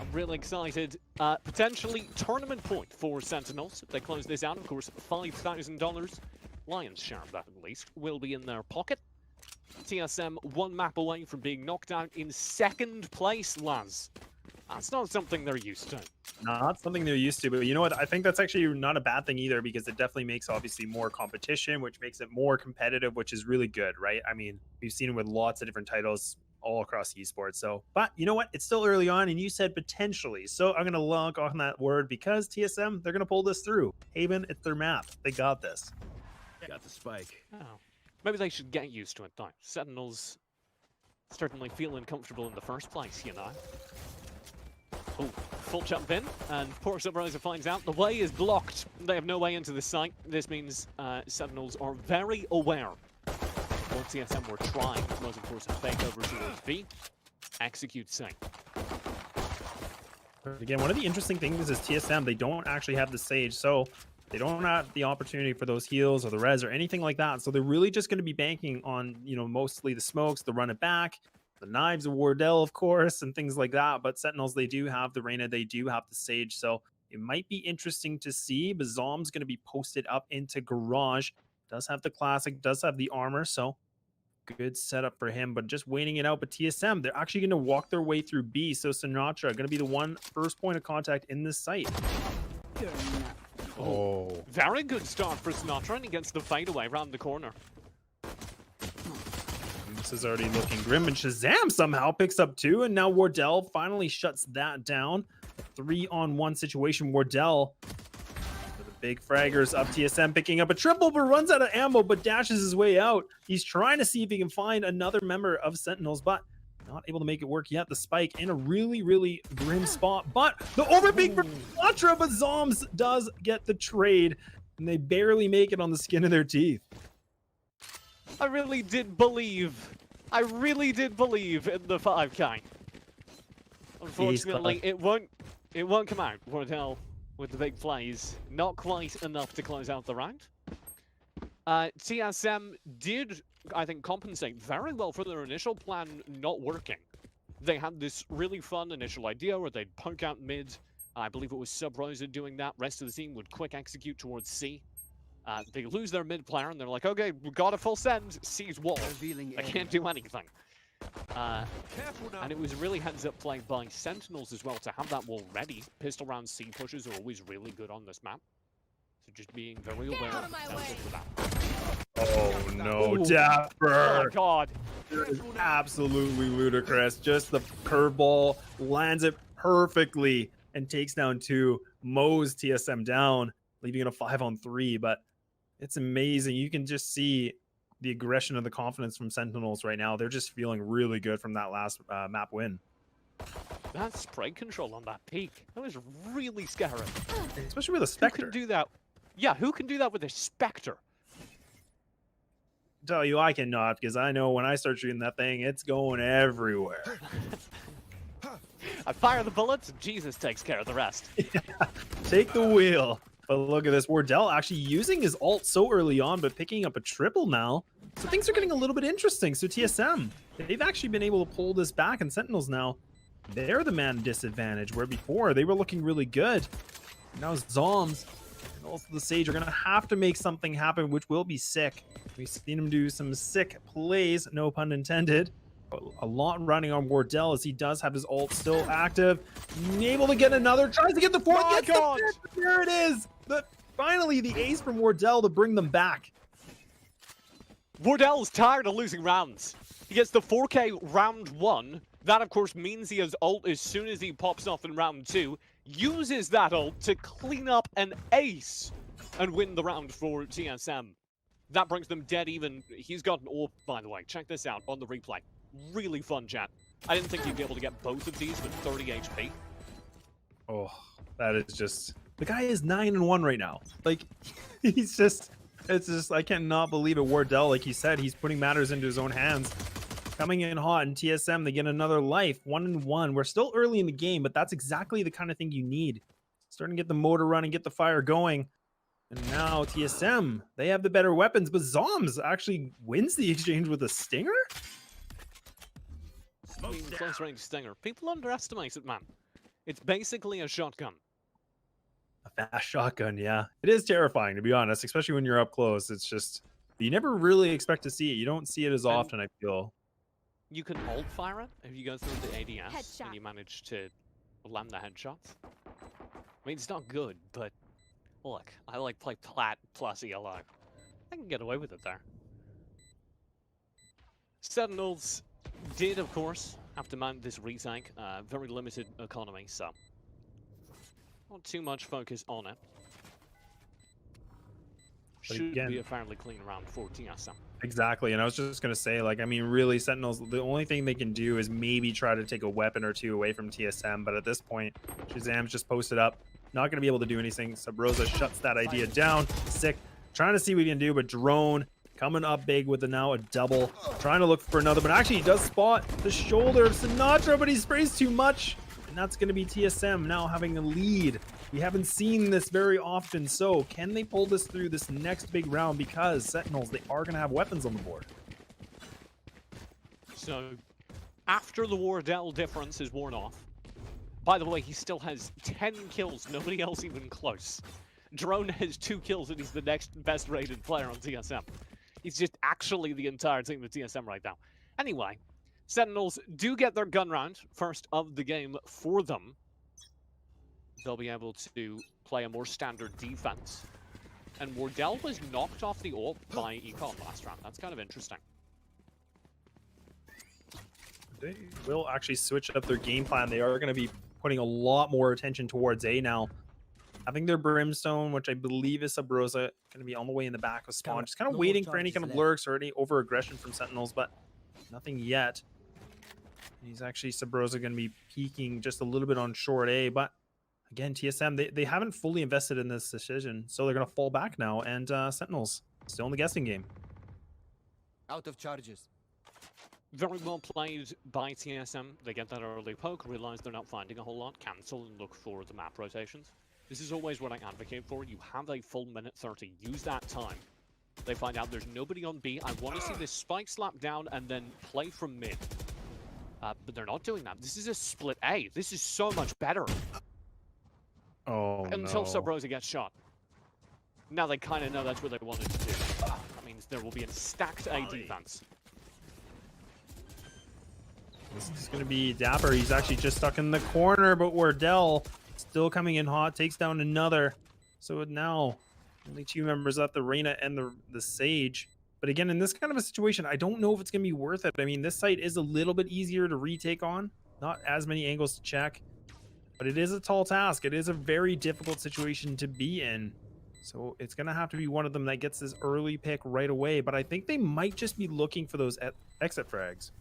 I'm really excited. Potentially tournament point for Sentinels. If they close this out, of course, $5,000. Lion's share of that, at least, will be in their pocket. TSM one map away from being knocked out in second place, Laz. That's not something they're used to. Not something they're used to, but you know what? I think that's actually not a bad thing either, because it definitely makes obviously more competition, which makes it more competitive, which is really good, right? I mean, we've seen it with lots of different titles all across esports. So, but you know what? It's still early on, and you said potentially. So I'm going to lock on that word because TSM, they're going to pull this through. Haven, it's their map. They got this. Got the spike. Oh. Maybe they should get used to it, though. Sentinels certainly feeling comfortable in the first place, you know. Oh, full jump in, and poor Subroza finds out the way is blocked. They have no way into the site. This means Sentinels are very aware. What TSM were trying was, of course, a fake over towards B. Execute C. Again, one of the interesting things is TSM, they don't actually have the Sage, so they don't have the opportunity for those heals or the res or anything like that. So they're really just going to be banking on, you know, mostly the smokes, the run it back, the knives of Wardell, of course, and things like that. But Sentinels, they do have the Reyna, they do have the Sage, so it might be interesting to see. But Zombs going to be posted up into Garage. Does have the classic, does have the armor, so good setup for him, but just waiting it out. But TSM, they're actually going to walk their way through B, so Sinatraa going to be the first point of contact in this site. Oh, very good start for Sinatraa, and he gets the fadeaway around the corner. This is already looking grim, and ShahZaM somehow picks up 2, and now Wardell finally shuts that down. 3-on-1 situation. Wardell with the big fraggers up. TSM picking up a triple, but runs out of ammo, but dashes his way out. He's trying to see if he can find another member of Sentinels, but not able to make it work yet. The spike in a really, really grim spot, but the overpeak for Sinatraa, but Zombs does get the trade, and they barely make it on the skin of their teeth. I really did believe in the 5K. Unfortunately, it won't come out. Wardell with the big plays, not quite enough to close out the round. TSM did, I think, compensate very well for their initial plan not working. They had this really fun initial idea where they'd poke out mid. I believe it was Subroza doing that. Rest of the team would quick execute towards C. They lose their mid player, and they're like, okay, we got a full send. C's wall. I can't do anything. And it was really heads-up play by Sentinels as well to have that wall ready. Pistol round C pushes are always really good on this map. So just being very aware of that. Oh no, Ooh. Dapr! Oh my god. This is absolutely ludicrous. Just the curveball lands it perfectly and takes down 2, mows TSM down, leaving it a 5-on-3, but it's amazing. You can just see the aggression and the confidence from Sentinels right now. They're just feeling really good from that last map win. That spray control on that peak, that was really scary. Especially with a Spectre. Who can do that? Yeah, who can do that with a Spectre? Tell you, I cannot, because I know when I start shooting that thing, it's going everywhere. I fire the bullets, and Jesus takes care of the rest. Yeah, take the wheel. But look at this, Wardell actually using his ult so early on, but picking up a triple now. So things are getting a little bit interesting. So TSM, they've actually been able to pull this back, and Sentinels now, they're the man disadvantage, where before they were looking really good. Now Zombs and also the Sage are going to have to make something happen, which will be sick. We've seen him do some sick plays, no pun intended. A lot running on Wardell as he does have his ult still active. Able to get another, tries to get the 4th, gets the 5th. There it is. Finally, the ace from Wardell to bring them back. Wardell's tired of losing rounds. He gets the 4K round 1. That, of course, means he has ult as soon as he pops off in round 2. Uses that ult to clean up an ace and win the round for TSM. That brings them dead even. He's got an AWP, by the way. Check this out on the replay. Really fun, chat. I didn't think you'd be able to get both of these with 30 HP. Oh, that is just... The guy is 9-1 right now. Like, he's just... It's just... I cannot believe it. Wardell, like he said, he's putting matters into his own hands. Coming in hot, and TSM, they get another life. 1-1. We're still early in the game, but that's exactly the kind of thing you need. Starting to get the motor running, get the fire going. And now TSM, they have the better weapons, but Zombs actually wins the exchange with a stinger? Close range stinger. People underestimate it, man. It's basically a shotgun. A fast shotgun, yeah. It is terrifying, to be honest, especially when you're up close. It's just, you never really expect to see it. You don't see it as often, I feel. You can ult fire it if you go through the ADS Headshot. and you manage to land the headshots. I mean, it's not good, but look, I like play plat plus ELO. I can get away with it there. Sentinels did, of course, have to mount this retake. Very limited economy, so not too much focus on it. But Should again, be a fairly clean round for TSM. exactly, and I was just gonna say, like, I mean, really, Sentinels, the only thing they can do is maybe try to take a weapon or two away from TSM, but at this point, ShahZaM's just posted up, not gonna be able to do anything. Subroza shuts that idea down. Sick, trying to see what he can do, but Drone coming up big with now a double, trying to look for another, but actually he does spot the shoulder of Sinatraa, but he sprays too much, and that's gonna be TSM now having a lead. We haven't seen this very often, so can they pull this through this next big round? Because Sentinels, they are going to have weapons on the board. So, after the Wardell difference is worn off, by the way, he still has 10 kills, nobody else even close. Drone has 2 kills and he's the next best rated player on TSM. He's just actually the entire team of TSM right now. Anyway, Sentinels do get their gun round, first of the game for them. They'll be able to play a more standard defense. And Wardell was knocked off the ult by Econ last round. That's kind of interesting. They will actually switch up their game plan. They are going to be putting a lot more attention towards A now. Having their Brimstone, which I believe is Subroza, going to be on the way in the back of spawn. Just kind of waiting for any kind of lurks or any over-aggression from Sentinels, but nothing yet. He's actually, Subroza, going to be peeking just a little bit on short A, but again, TSM, they haven't fully invested in this decision, so they're going to fall back now, and Sentinels still in the guessing game. Out of charges. Very well played by TSM. They get that early poke, realize they're not finding a whole lot, cancel and look for the map rotations. This is always what I advocate for. You have a full minute 30. Use that time. They find out there's nobody on B. I want to see this spike slap down and then play from mid. But they're not doing that. This is a split A. This is so much better. Oh, Until no. Subroza gets shot. Now they kind of know that's what they wanted to do. That means there will be a stacked A defense. This is going to be Dapr. He's actually just stuck in the corner, but Wardell still coming in hot, takes down another. So now only 2 members left, the Reyna and the Sage. But again, in this kind of a situation, I don't know if it's going to be worth it. I mean, this site is a little bit easier to retake on. Not as many angles to check. But it is a tall task. It is a very difficult situation to be in. So it's going to have to be one of them that gets this early pick right away. But I think they might just be looking for those exit frags.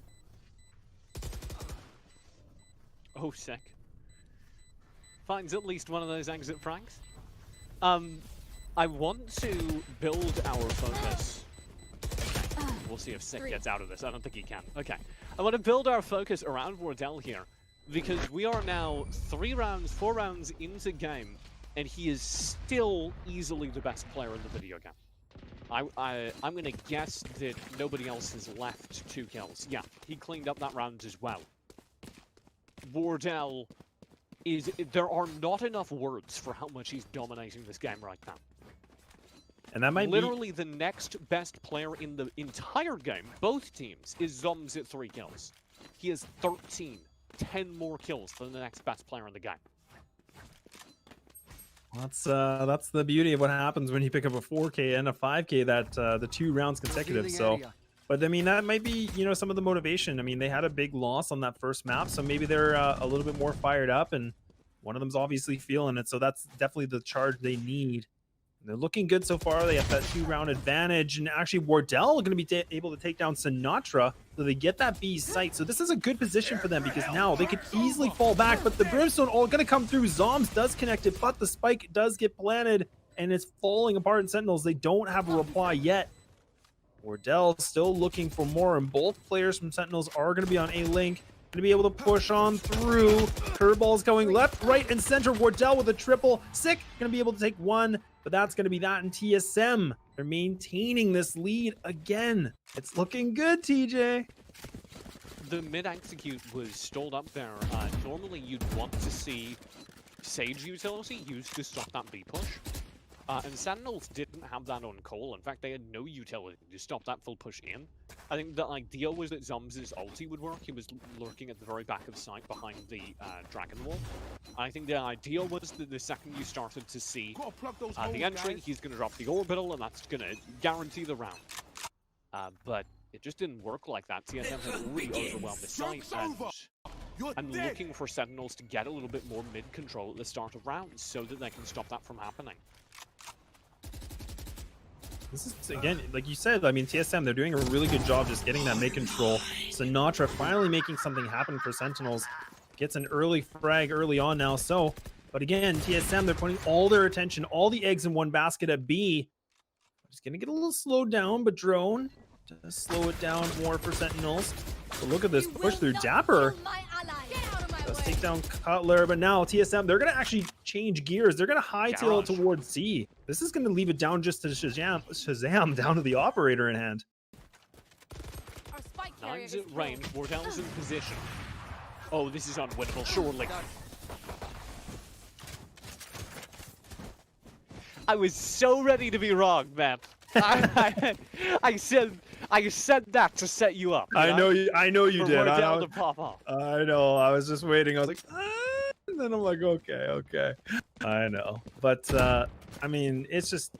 Oh, sick. Finds at least one of those exit frags. I want to build our focus. Okay. We'll see if Sick gets out of this. I don't think he can. Okay. I want to build our focus around Wardell here, because we are now 4 rounds into game, and he is still easily the best player in the video game. I'm going to guess that nobody else has left 2 kills. Yeah, he cleaned up that round as well. Wardell is... There are not enough words for how much he's dominating this game right now. And that might literally the next best player in the entire game, both teams, is Zombs at 3 kills. He has 13. 10 more kills than the next best player in the game. That's the beauty of what happens when you pick up a 4K and a 5K, that the 2 rounds consecutive. So, but I mean, that might be, you know, some of the motivation. I mean, they had a big loss on that first map, so maybe they're a little bit more fired up, and one of them's obviously feeling it. So that's definitely the charge they need. They're looking good so far. They have that 2-round advantage, and actually Wardell going to be able to take down Sinatraa, so they get that B site. So this is a good position for them, because now they could easily fall back, but the Brimstone all going to come through. Zombs does connect it, but the spike does get planted, and it's falling apart in Sentinels. They don't have a reply yet. Wardell still looking for more, and both players from Sentinels are going to be on A-Link. Going to be able to push on through. Curveballs going left, right, and center. Wardell with a triple. Sick. Going to be able to take 1, but that's going to be that in TSM. They're maintaining this lead again. It's looking good, TJ. the mid-execute was stalled up there. Normally you'd want to see Sage utility used to stop that B push. And Sentinels didn't have that on call. In fact, they had no utility to stop that full push in. I think the idea was that Zombs' ulti would work. He was lurking at the very back of sight behind the Dragon Wall. I think the idea was that the second you started to see the entry, he's going to drop the orbital, and that's going to guarantee the round. But it just didn't work like that. TSM had already overwhelmed the site, and looking for Sentinels to get a little bit more mid-control at the start of rounds so that they can stop that from happening. This is, again, like you said, I mean, TSM, they're doing a really good job just getting that mid-control. Sinatraa finally making something happen for Sentinels. Gets an early frag early on now, so... But again, TSM, they're putting all their attention, all the eggs in one basket at B. Just gonna get a little slowed down, but Drone does slow it down more for Sentinels. But look at this push through Dapr. Does take down Cutler, but now TSM, they're going to actually change gears. They're going to hightail it towards C. This is going to leave it down just to ShahZaM down to the operator in hand. Nine's at range, Wardell's in position. Oh, this is unwinnable, surely. I was so ready to be wrong, man. I said that to set you up. I know you did. Wardell to pop off. I know. I was just waiting. I was like, and then I'm like, okay. I know. But I mean, it's just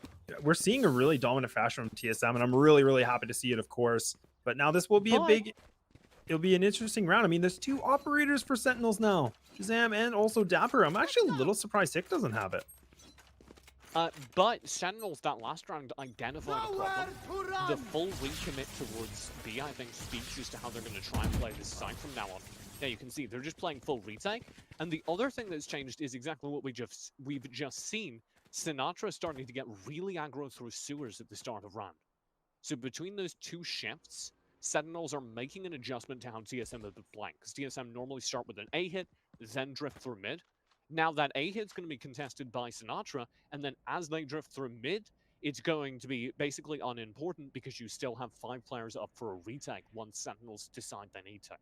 we're seeing a really dominant fashion from TSM, and I'm really happy to see it, of course. But now this will be it'll be an interesting round. I mean, there's two operators for Sentinels now, ShahZaM and also Dapr. I'm actually a little surprised Hick doesn't have it. But Sentinels, that last round, identified a problem. The full recommit towards B, I think, speaks as to how they're going to try and play this side from now on. Yeah, you can see they're just playing full retake. And the other thing that's changed is exactly what we've just seen. Sinatraa starting to get really aggro through sewers at the start of round. So between those two shifts, Sentinels are making an adjustment to how TSM have been playing. Because TSM normally start with an A hit, then drift through mid. Now that A hit's going to be contested by Sinatraa, and then as they drift through mid, it's going to be basically unimportant because you still have 5 players up for a retake once Sentinels decide they need to.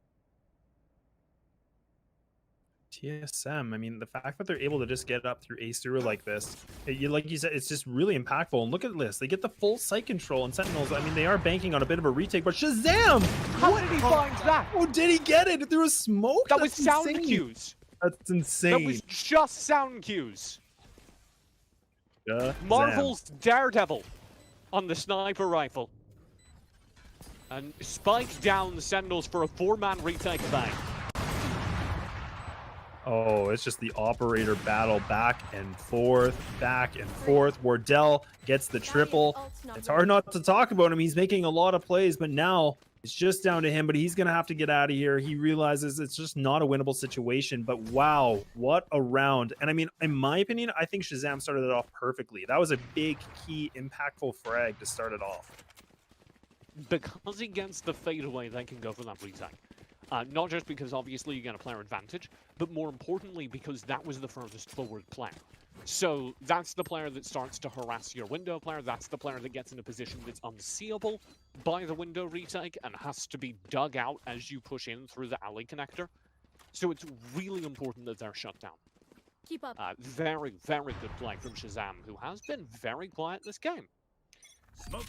TSM, I mean, the fact that they're able to just get up through A sewer like this, like you said, it's just really impactful. And look at this, they get the full site control, and Sentinels, I mean, they are banking on a bit of a retake, but ShahZaM! How did he find that? Oh, did he get it through a smoke? That was sound cues. That's insane. That was just sound cues. Marvel's Daredevil on the sniper rifle. And spike down the Sentinels for a 4-man retake bang. Oh, it's just the operator battle back and forth. Wardell gets the triple. It's hard not to talk about him. He's making a lot of plays, but now it's just down to him, but he's going to have to get out of here. He realizes it's just not a winnable situation, but wow, what a round. And I mean, in my opinion, I think ShahZaM started it off perfectly. That was a big, key, impactful frag to start it off. Because he gets the fadeaway, they can go for that retake. Not just because obviously you get a player advantage, but more importantly because that was the furthest forward player. So that's the player that starts to harass your window player. That's the player that gets in a position that's unseeable by the window retake and has to be dug out as you push in through the alley connector. So it's really important that they're shut down. Keep up. Very good play from ShahZaM, who has been very quiet this game.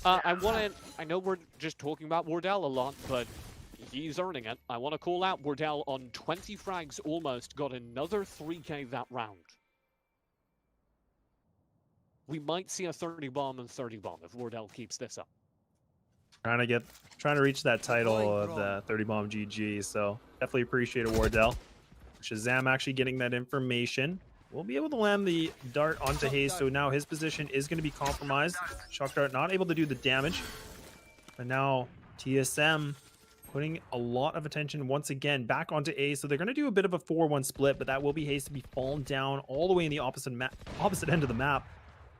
I know we're just talking about Wardell a lot, but he's earning it. I want to call out Wardell on 20 frags almost, got another 3K that round. We might see a 30 bomb and 30 bomb if Wardell keeps this up. Trying to reach that title of the 30 bomb GG, so definitely appreciate it, Wardell. ShahZaM actually getting that information. We'll be able to land the dart onto Hazed, so now his position is going to be compromised. Shock dart not able to do the damage. But now TSM putting a lot of attention once again back onto A, so they're going to do a bit of a 4-1 split, but that will be Hazed to be fallen down all the way in the opposite end of the map.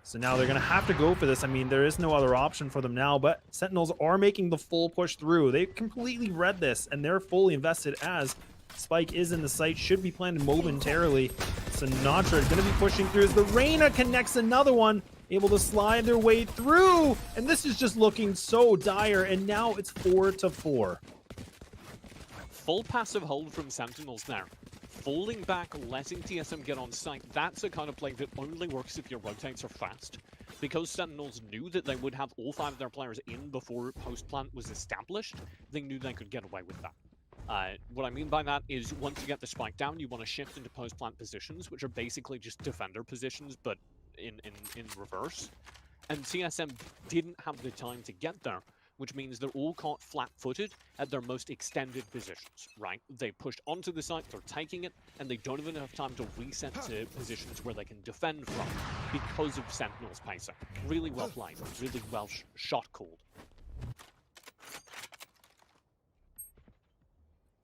So now they're going to have to go for this. I mean, there is no other option for them now, but Sentinels are making the full push through. They completely read this, and they're fully invested as Spike is in the site, should be planted momentarily. Sinatraa is going to be pushing through as the Reyna connects another one, able to slide their way through, and this is just looking so dire, and now it's 4-4. full passive hold from Sentinels now. Falling back, letting TSM get on site, that's a kind of play that only works if your rotates are fast. Because Sentinels knew that they would have all 5 of their players in before post-plant was established, they knew they could get away with that. What I mean by that is once you get the spike down, you want to shift into post-plant positions, which are basically just defender positions, but in reverse. And TSM didn't have the time to get there, which means they're all caught flat-footed at their most extended positions, right? They pushed onto the site, they're taking it, and they don't even have time to reset to positions where they can defend from because of Sentinel's pacing. Really well played, really well shot called.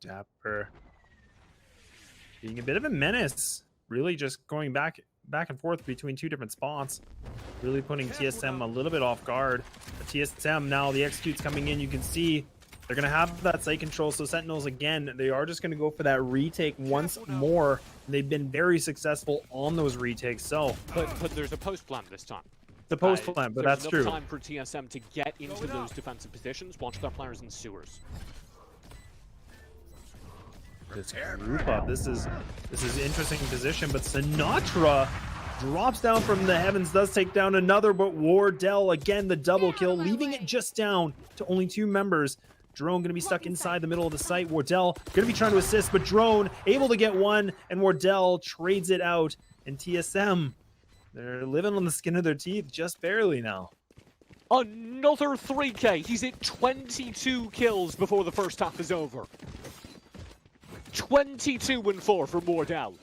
Dapr being a bit of a menace, really just going back and forth between 2 different spots, really putting TSM a little bit off guard. But TSM now, the execute's coming in, you can see they're going to have that site control, so Sentinels again, they are just going to go for that retake once more. They've been very successful on those retakes, so. But there's a post plan this time. The post plan, but that's true. There's enough time for TSM to get into those defensive positions, watch their players in sewers. This group up. This is interesting position, but Sinatraa drops down from the heavens, does take down another, but Wardell again the double kill, leaving it just down to only 2 members. Drone gonna be stuck inside the middle of the site. Wardell gonna be trying to assist, but Drone able to get one, and Wardell trades it out. And TSM, they're living on the skin of their teeth just barely now. Another 3K. He's at 22 kills before the first half is over. 22-4 for Wardell.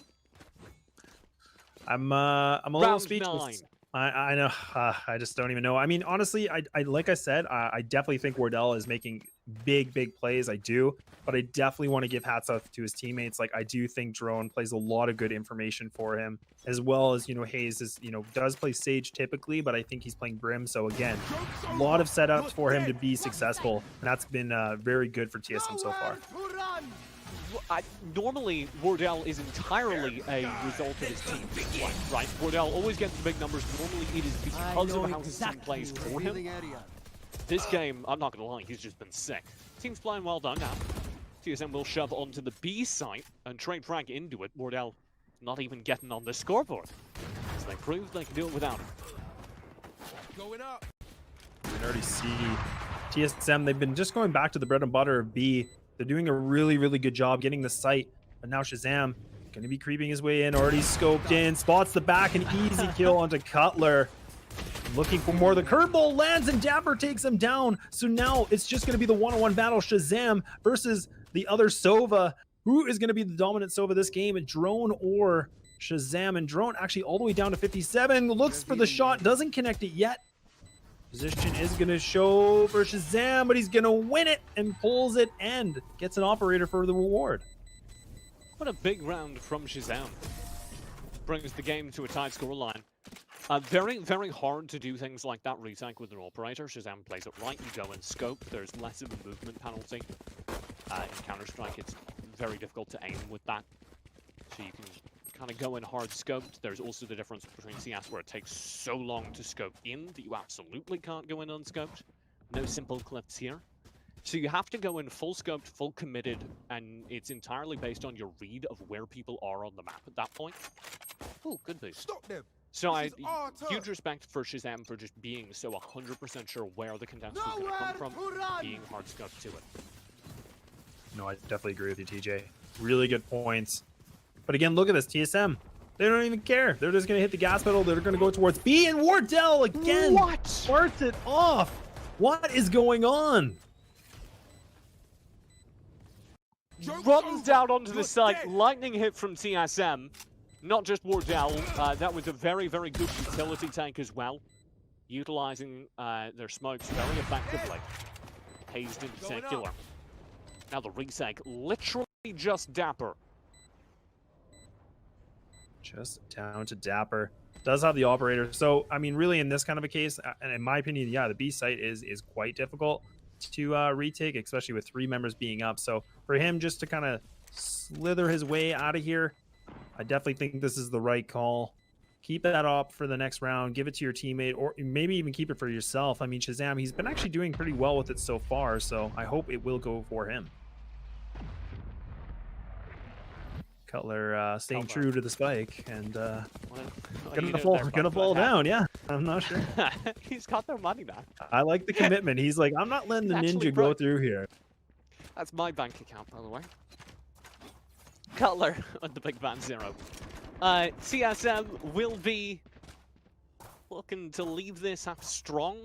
I'm a little Round speechless. 9. I know. I just don't even know. I mean, honestly, I like I said, I definitely think Wardell is making big plays. I do, but I definitely want to give hats off to his teammates. Like, I do think Drone plays a lot of good information for him, as well as, you know, Hazed is, you know, does play Sage typically, but I think he's playing Brim. So again, a lot of setups for him to be successful, and that's been very good for TSM so far. Normally, Wardell is entirely a result of his team, right? Wardell always gets the big numbers. Normally, it is because of how his team plays for him. This game, I'm not going to lie, he's just been sick. Team's playing well done now. TSM will shove onto the B site and trade frag into it. Wardell not even getting on the scoreboard, as they proved they can do it without him. Going up. You can already see TSM, they've been just going back to the bread and butter of B. They're doing a really good job getting the site, but now ShahZaM going to be creeping his way in, already scoped in, spots the back, an easy kill onto Cutler. Looking for more, the curveball lands and Dapr takes him down. So now it's just going to be the one-on-one battle, ShahZaM versus the other Sova. Who is going to be the dominant Sova this game, Drone or ShahZaM? And Drone actually all the way down to 57, looks for the shot, doesn't connect it yet. Position is going to show for ShahZaM, but he's going to win it and pulls it and gets an operator for the reward. What a big round from ShahZaM. Brings the game to a tight scoreline. Very hard to do things like that retake with an operator. ShahZaM plays it right, you go in scope, there's less of a movement penalty. In Counter-Strike, it's very difficult to aim with that. So you can kind of go in hard scoped. There's also the difference between CS where it takes so long to scope in that you absolutely can't go in unscoped. No simple clips here. So you have to go in full scoped, full committed, and it's entirely based on your read of where people are on the map at that point. Oh, good boost. Stop them. So huge respect for ShahZaM for just being so 100% sure where the contestant is going to come from, being hard scoped to it. No, I definitely agree with you, TJ. Really good points. But again, look at this, TSM. They don't even care. They're just going to hit the gas pedal. They're going to go towards B, and Wardell again starts it off. What is going on? Runs down onto the site. Lightning hit from TSM. Not just Wardell. That was a very good utility tank as well. Utilizing their smokes very effectively. Hazed in particular. Now the retake, literally just Dapr. Just down to Dapr. Does have the operator. So, I mean, really in this kind of a case, and in my opinion, yeah, the B site is quite difficult to retake, especially with 3 members being up. So for him just to kind of slither his way out of here, I definitely think this is the right call. Keep that up for the next round. Give it to your teammate, or maybe even keep it for yourself. I mean, ShahZaM, he's been actually doing pretty well with it so far, so I hope it will go for him. Cutler staying Cutler. true to the spike and What gonna you fall, doing there, gonna bud? fall What down. Yeah, I'm not sure. happened? He's got their money now. I like the commitment. He's like, I'm not letting the He's actually ninja go pro. through here. That's my bank account, by the way. Cutler on the big van 0. TSM will be looking to leave this half strong.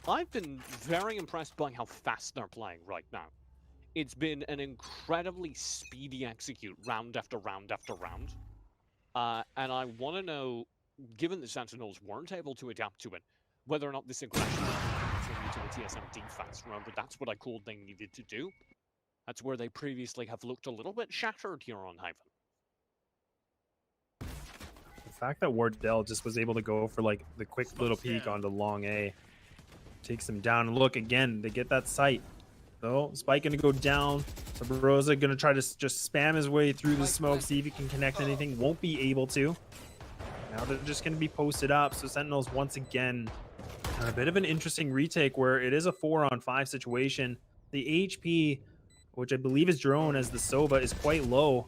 I've been very impressed by how fast they're playing right now. It's been an incredibly speedy execute round after round after round. And I want to know, given the Sentinels weren't able to adapt to it, whether or not this aggression will continue to the TSM defense. Remember, that's what I called they needed to do. That's where they previously have looked a little bit shattered here on Haven. The fact that Wardell just was able to go for like the quick little peek onto long A takes him down. And look again, they get that sight. So Spike gonna go down. Subroza gonna try to just spam his way through the smoke, see if he can connect anything. Won't be able to. Now they're just gonna be posted up. So Sentinels once again on a bit of an interesting retake where it is a 4-on-5 situation. The HP, which I believe is drone as the Sova, is quite low.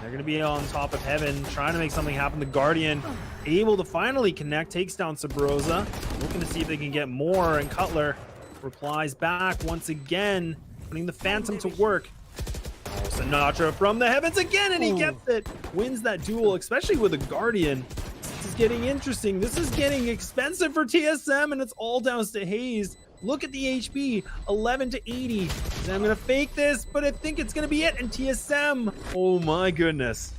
They're gonna be on top of Heaven, trying to make something happen. The Guardian able to finally connect, takes down Subroza, looking to see if they can get more, and Cutler replies back once again, putting the Phantom to work. Oh, Sinatraa from the heavens again, and he gets it. Wins that duel, especially with a Guardian. This is getting interesting. This is getting expensive for TSM, and it's all down to Hazed. Look at the HP, 11 to 80. And I'm gonna fake this, but I think it's gonna be it. And TSM, oh my goodness.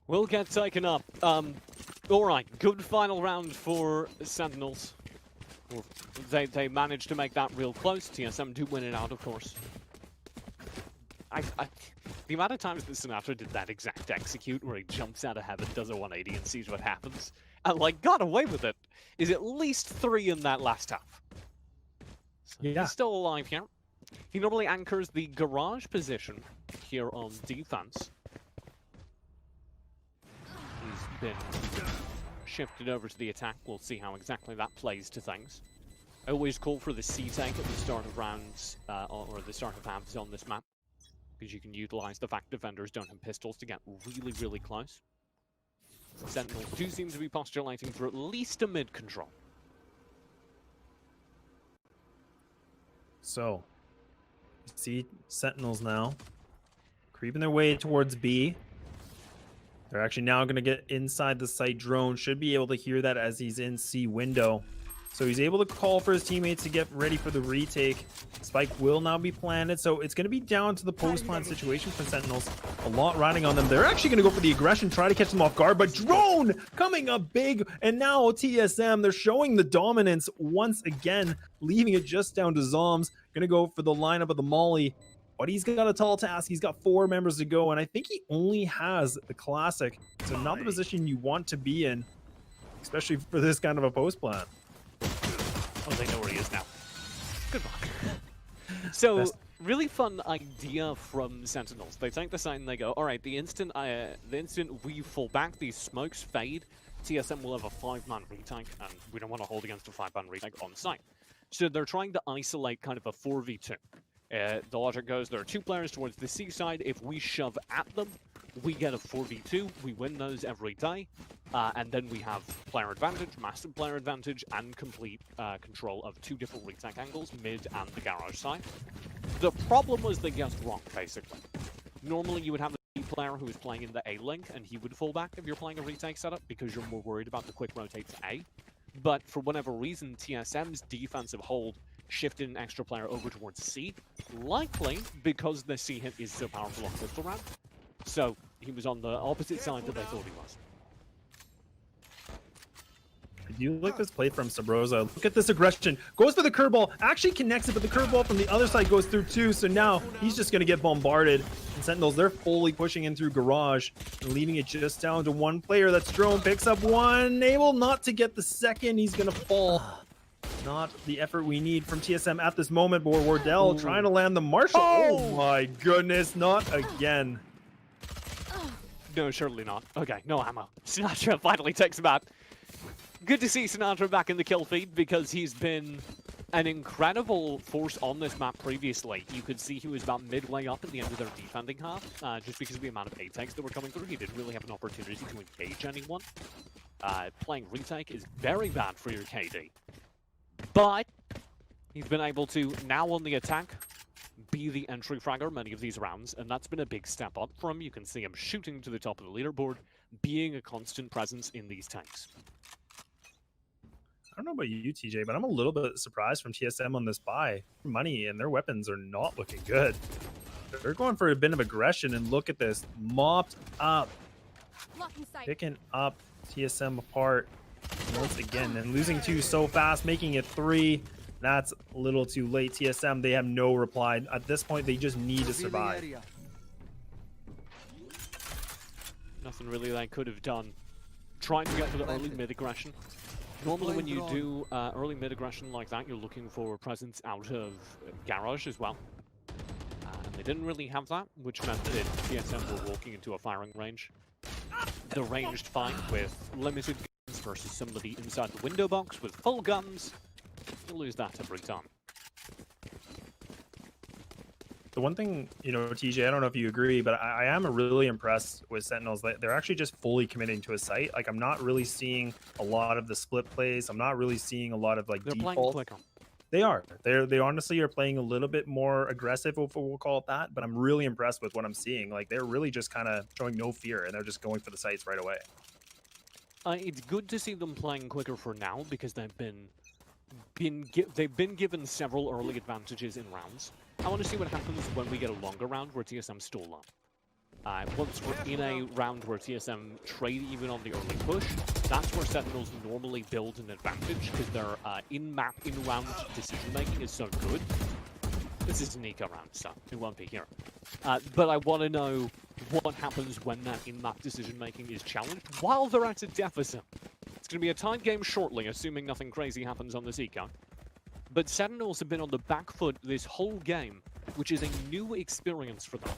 We'll get taken up. Alright, good final round for Sentinels. They managed to make that real close. TSM do win it out, of course. The amount of times that Sinatraa did that exact execute where he jumps out of heaven, does a 180 and sees what happens, and like got away with it, is at least 3 in that last half. So Yeah. he's still alive here. He normally anchors the garage position here on defense. He's been shifted over to the attack. We'll see how exactly that plays to things. I always call for the C tank at the start of rounds, or the start of halves on this map, because you can utilize the fact defenders don't have pistols to get really, really close. Sentinels do seem to be postulating for at least a mid control. So, you see Sentinels now creeping their way towards B. They're actually now going to get inside the site. Drone should be able to hear that as he's in C window. So he's able to call for his teammates to get ready for the retake. Spike will now be planted, so it's going to be down to the post-plant situation for Sentinels. A lot riding on them. They're actually going to go for the aggression, try to catch them off guard, but Drone coming up big, and now TSM, they're showing the dominance once again, leaving it just down to Zombs. Going to go for the lineup of the Molly, but he's got a tall task. He's got 4 members to go, and I think he only has the classic, so not the position you want to be in, especially for this kind of a post-plant. Oh, they know where he is now. Good luck. So, really fun idea from Sentinels. They take the site and they go, all right, the instant we fall back, these smokes fade, TSM will have a 5-man retake, and we don't want to hold against a 5-man retake on site. So they're trying to isolate kind of a 4v2. The logic goes, there are 2 players towards the C side. If we shove at them, we get a 4v2. We win those every day. And then we have player advantage, massive player advantage, and complete control of 2 different retake angles, mid and the garage side. The problem was they guessed wrong, basically. Normally you would have the B player who is playing in the A link, and he would fall back if you're playing a retake setup, because you're more worried about the quick rotate to A. But for whatever reason, TSM's defensive hold shifted an extra player over towards C, likely because the C hit is so powerful on pistol round. So he was on the opposite side that they thought he was. I do like this play from Subroza. Look at this aggression. Goes for the curveball. Actually connects it, but the curveball from the other side goes through too. So now he's just going to get bombarded. And Sentinels, they're fully pushing in through Garage and leaving it just down to 1 player. That's Drone. Picks up 1. Able not to get the second. He's going to fall. Not the effort we need from TSM at this moment. But Wardell trying to land the Marshall. Oh my goodness. Not again. No, surely not. Okay, no ammo. Sinatraa finally takes him out. Good to see Sinatraa back in the kill feed, because he's been an incredible force on this map previously. You could see he was about midway up at the end of their defending half, just because of the amount of A-takes that were coming through. He didn't really have an opportunity to engage anyone. Playing retake is very bad for your KD. But he's been able to, now on the attack, be the entry fragger many of these rounds, and that's been a big step up for him. You can see him shooting to the top of the leaderboard, being a constant presence in these tanks. I don't know about you, TJ, but I'm a little bit surprised from TSM on this buy. Money and their weapons are not looking good. They're going for a bit of aggression, and look at this. Mopped up. Picking up TSM apart once again, and losing 2 so fast, making it 3. That's a little too late. TSM, they have no reply. At this point, they just need to survive. Nothing really they could have done. Trying to get for the early mid-aggression. Normally when you do early mid-aggression like that, you're looking for a presence out of garage as well. And they didn't really have that, which meant that TSM were walking into a firing range. The ranged fight with limited guns versus somebody inside the window box with full guns. You lose that every time. The one thing, you know, TJ, I don't know if you agree, but I am really impressed with Sentinels. They're actually just fully committing to a site. Like, I'm not really seeing a lot of the split plays. I'm not really seeing a lot of, like, they're default. Playing quicker. They are. They honestly are playing a little bit more aggressive, if we'll call it that. But I'm really impressed with what I'm seeing. Like, they're really just kind of showing no fear, and they're just going for the sites right away. It's good to see them playing quicker for now, because they've been given several early advantages in rounds. I want to see what happens when we get a longer round where TSM stall up. Once we're in a round where TSM trade even on the early push, that's where Sentinels normally build an advantage, because their in-map, in-round decision-making is so good. This is an eco round, so it won't be here. But I want to know what happens when that in-map decision-making is challenged while they're at a deficit. It's going to be a tight game shortly, assuming nothing crazy happens on this eco. But Sentinels have been on the back foot this whole game, which is a new experience for them.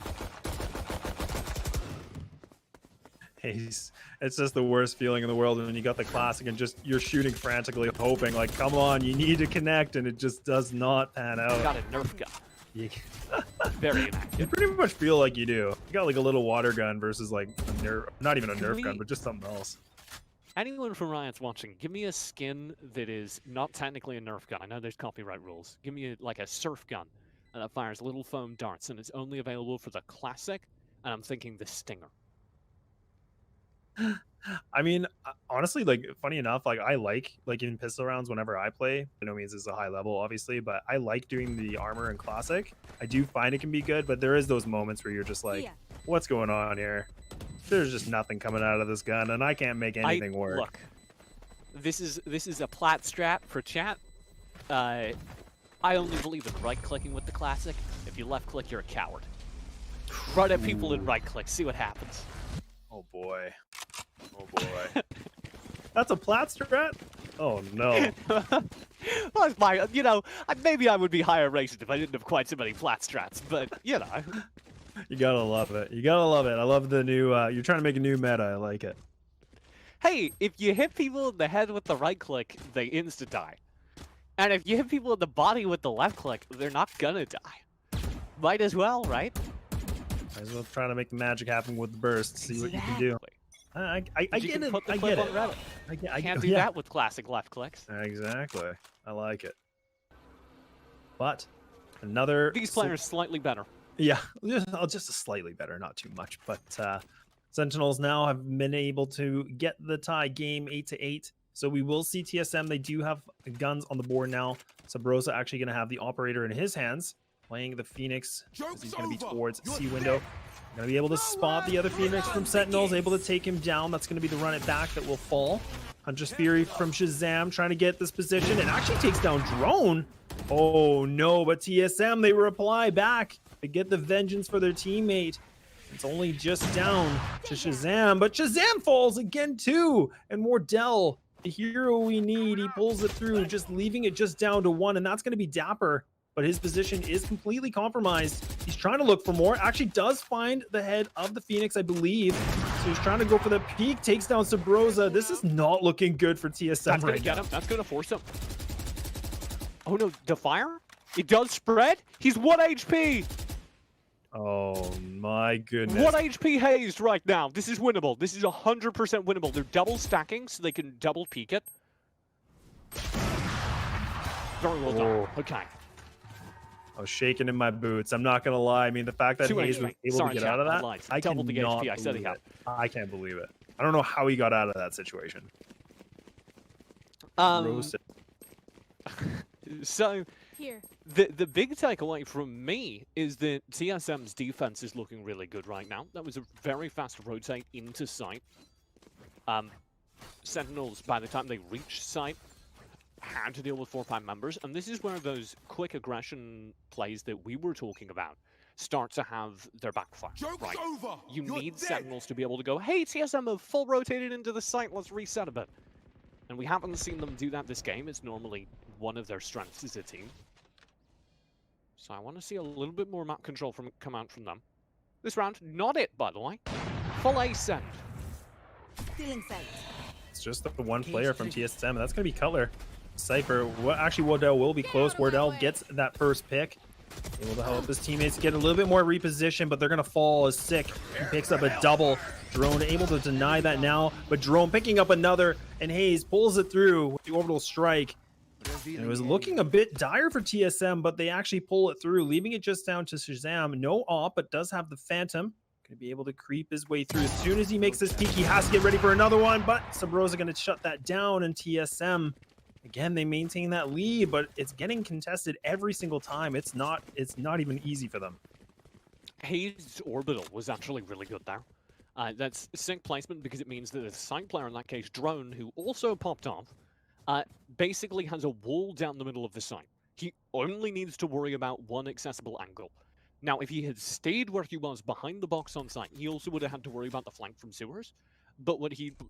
It's just the worst feeling in the world when you got the classic and just you're shooting frantically, hoping, like, come on, you need to connect, and it just does not pan out. Got a Nerf gun. You Very inactive. You pretty much feel like you do. You got like a little water gun versus like a Nerf, not even a Nerf gun, but just something else. Anyone from Riot's watching, give me a skin that is not technically a Nerf gun. I know there's copyright rules. Give me like a surf gun that fires little foam darts, and it's only available for the classic, and I'm thinking the Stinger. I mean, honestly, like, funny enough, like, I like in pistol rounds whenever I play. By no means is a high level, obviously, but I like doing the armor and classic. I do find it can be good, but there is those moments where you're just like, what's going on here? There's just nothing coming out of this gun, and I can't make anything work. Look, this is a plat strat for chat. I only believe in right-clicking with the classic. If you left-click, you're a coward. Right at people and right-click, see what happens. Oh boy. Oh boy. That's a plat strat? Oh no. Well, my, you know, maybe I would be higher rated if I didn't have quite so many plat strats, but you know. You gotta love it. You gotta love it. I love the new, you're trying to make a new meta. I like it. Hey, if you hit people in the head with the right click, they insta-die. And if you hit people in the body with the left click, they're not gonna die. Might as well, right? Might as well try to make the magic happen with the burst. See what you can do. I get it. I get it. I can't do that with classic left clicks. Exactly. I like it. But another. These players slightly better. Yeah, just slightly better, not too much. But Sentinels now have been able to get the tie game 8-8. So we will see TSM. They do have guns on the board now. Subroza actually going to have the operator in his hands, playing the Phoenix. He's going to be towards C window. Going to be able to spot the other Phoenix from Sentinels, able to take him down. That's going to be the run it back that will fall. Huntress Fury from ShahZaM trying to get this position and actually takes down Drone. Oh no, but TSM, they reply back to get the vengeance for their teammate. It's only just down to ShahZaM, but ShahZaM falls again too. And Wardell, the hero we need, he pulls it through, just leaving it just down to one, and that's going to be Dapr. But his position is completely compromised. He's trying to look for more. Actually does find the head of the Phoenix, I believe. So he's trying to go for the peak, takes down Subroza. This is not looking good for TSM That's right gonna get now. him. That's gonna force him. Oh no, the fire? It does spread? He's 1 HP! Oh my goodness. 1 HP hazed right now. This is winnable. This is 100% winnable. They're double stacking so they can double peek it. Very well done. Okay. I was shaking in my boots. I'm not gonna lie. I mean, the fact that 2 Hazed was HP. able Sorry, to get chat, out of I that, lied. I Double the cannot HP, I said he believe had. it. I can't believe it. I don't know how he got out of that situation. Roasted. So, Here. the big takeaway from me is that TSM's defense is looking really good right now. That was a very fast rotate into site. Sentinels, by the time they reached site, had to deal with 4 or 5 members, and this is where those quick aggression plays that we were talking about start to have their backfire, Joke's right? over. You You're need dead. Sentinels to be able to go, hey, TSM have full rotated into the site, let's reset a bit. And we haven't seen them do that this game. It's normally one of their strengths as a team. So I want to see a little bit more map control come out from them. This round, not it, by the way. Full Ascent. Stealing sight. It's just the one player from TSM, and that's going to be Cutler. Cypher, actually Wardell will be close. Wardell gets that first pick. Able to help his teammates get a little bit more reposition, but they're going to fall as sick. He picks up a double. Drone able to deny that now, but Drone picking up another, and Hazed pulls it through with the orbital strike. And it was looking a bit dire for TSM, but they actually pull it through, leaving it just down to ShahZaM. No AWP, but does have the Phantom. Going to be able to creep his way through. As soon as he makes this peek, he has to get ready for another one, but Subroza going to shut that down, and TSM, again, they maintain that lead, but it's getting contested every single time. It's not even easy for them. Hazed's orbital was actually really good there. That's sync placement because it means that the side player, in that case, Drone, who also popped off, basically has a wall down the middle of the site. He only needs to worry about one accessible angle. Now, if he had stayed where he was behind the box on site, he also would have had to worry about the flank from sewers. But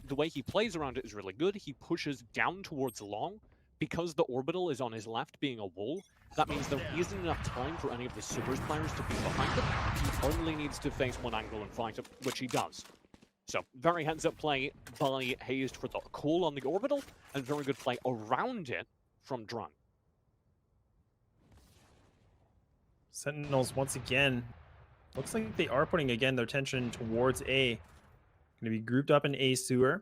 the way he plays around it is really good. He pushes down towards long. Because the orbital is on his left being a wall, that means there isn't enough time for any of the sewers players to be behind him. He only needs to face one angle and fight it, which he does. So, very heads-up play by Hazed for the call on the orbital, and very good play around it from Drone. Sentinels, once again, looks like they are putting, again, their attention towards A. Going to be grouped up in A sewer.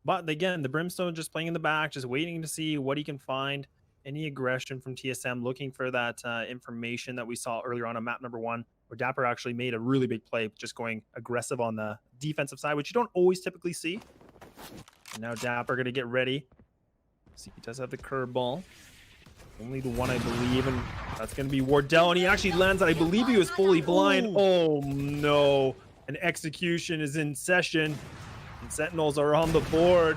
But again, the Brimstone just playing in the back, just waiting to see what he can find. Any aggression from TSM, looking for that information that we saw earlier on map number 1, where Dapr actually made a really big play, just going aggressive on the defensive side, which you don't always typically see. And now Dapr going to get ready. See, he does have the curveball. Only the one, I believe, and that's going to be Wardell, and he actually lands that. I believe he was fully blind. Oh, no. An execution is in session. And Sentinels are on the board.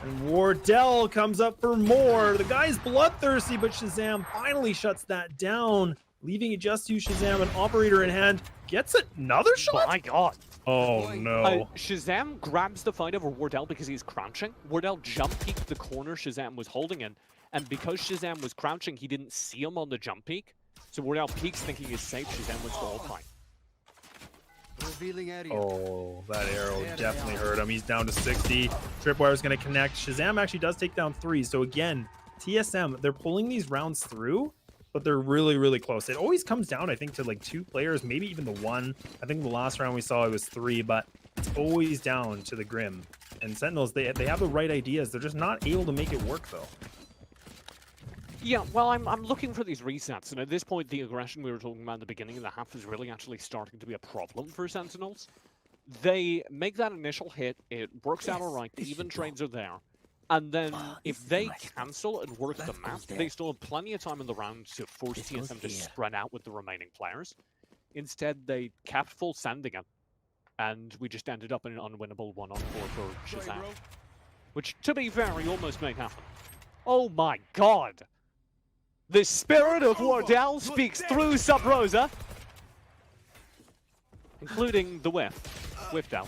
And Wardell comes up for more. The guy's bloodthirsty, but ShahZaM finally shuts that down, leaving it just to ShahZaM, an operator in hand. Gets another shot? My god. Oh, no. ShahZaM grabs the fight over Wardell because he's crouching. Wardell jump peeked the corner ShahZaM was holding in. And because ShahZaM was crouching, he didn't see him on the jump peek. So Wardell peeks thinking he's safe. ShahZaM wins the whole fight. Revealing area. Oh, that arrow definitely hurt him. He's down to 60. Tripwire's going to connect. ShahZaM actually does take down 3. So again, TSM, they're pulling these rounds through, but they're really, really close. It always comes down, I think, to like 2 players, maybe even the 1. I think the last round we saw it was 3, but it's always down to the Grim. And Sentinels, they have the right ideas. They're just not able to make it work, though. Yeah, well, I'm looking for these resets, and at this point, the aggression we were talking about at the beginning of the half is really actually starting to be a problem for Sentinels. They make that initial hit, it works out alright, the even trades are there, and then if they cancel and work the map, they still have plenty of time in the round to force TSM to spread out with the remaining players. Instead, they kept full sending it, and we just ended up in an unwinnable 1-on-4 for ShahZaM. Which, to be fair, he almost made happen. Oh my god! The spirit of Wardell speaks through Subroza, including the whiff. Whiffed out.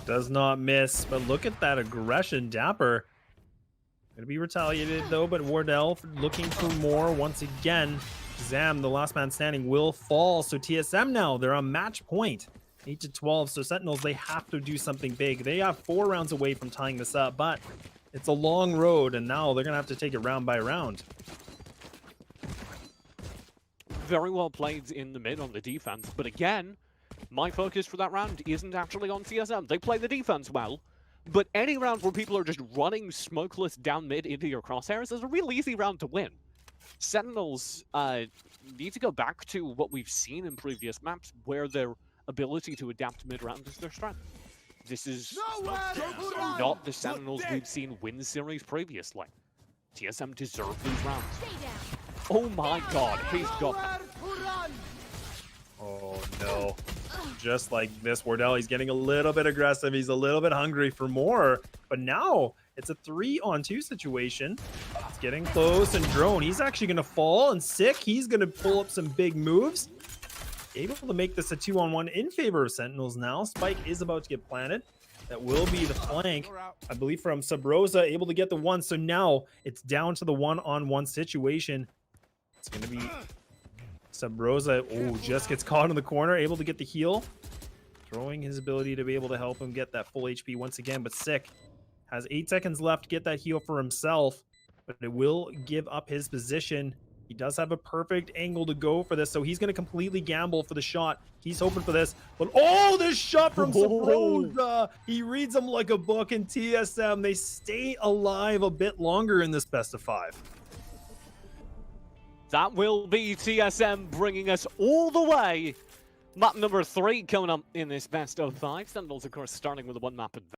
Does not miss, but look at that aggression. Dapr gonna be retaliated though, but Wardell looking for more once again. ShahZaM, the last man standing, will fall. So TSM now, they're on match point. 8-12, so Sentinels, they have to do something big. They have 4 rounds away from tying this up, but It's a long road, and now they're going to have to take it round by round. Very well played in the mid on the defense, but again, my focus for that round isn't actually on TSM. They play the defense well, but any round where people are just running smokeless down mid into your crosshairs is a real easy round to win. Sentinels need to go back to what we've seen in previous maps, where their ability to adapt mid-round is their strength. This is not the Sentinels we've seen win series previously. TSM deserve these rounds. Oh my god, he's got them. Oh no. Just like this, Wardell, he's getting a little bit aggressive. He's a little bit hungry for more. But now it's a 3-on-2 situation. It's getting close, and Drone, he's actually going to fall, and Sick, he's going to pull up some big moves. Able to make this a 2-on-1 in favor of Sentinels now. Spike is about to get planted. That will be the flank, I believe, from Subroza, able to get the one. So now it's down to the 1-on-1 situation. It's going to be Subroza. Oh, just gets caught in the corner, able to get the heal. Throwing his ability to be able to help him get that full HP once again. But Sick has 8 seconds left to get that heal for himself. But it will give up his position. He does have a perfect angle to go for this, so he's going to completely gamble for the shot. He's hoping for this. But oh, this shot from Subroza! He reads them like a book, in TSM, they stay alive a bit longer in this best of 5. That will be TSM bringing us all the way. Map number 3 coming up in this best of 5. Sentinels, of course, starting with a 1-map advantage.